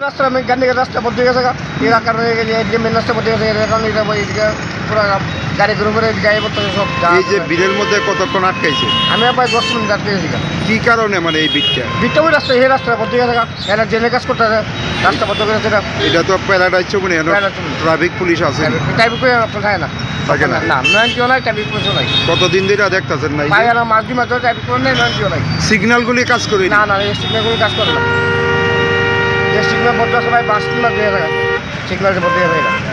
রাস্তা গান্ধীঘাট রাস্তা বন্ধ হয়ে গেছে এলাকার হয়ে গেছে এদিকে মেন রাস্তা বন্ধ হয়ে গেছে কারণ এটা এদিকে পুরো গাড়ি ঘুরে ঘুরে গায়ে পড়তে সব এই যে ভিড়ের মধ্যে কতক্ষণ আটকাইছে? আমি প্রায় 10 মিনিট আটকে গেছি। কি কারণে মানে এই ভিড়টা? ভিড়টা ওই রাস্তা এই রাস্তা বন্ধ হয়ে গেছে এরা জেনে কাজ করতে রাস্তা বন্ধ করে সেটা এটা তো প্যারাডাইজ চৌমনি ট্রাফিক পুলিশ আছে টাইপ করে থাকে না থাকে না না নয়নটিও নাই টাইপ পুলিশও নাই কতদিন ধরে দেখতেছেন না? পায়ে না মাঝি মাঝে টাইপ করে নেই নয়নটিও নাই সিগন্যালগুলি কাজ করে না না এই সিগন্যালগুলো কাজ করে না এই সিগন্যাল বন্ধ আছে ভাই 5 মিনিট দিয়ে থাকে সিগন্যাল বন্ধ হয়ে যায়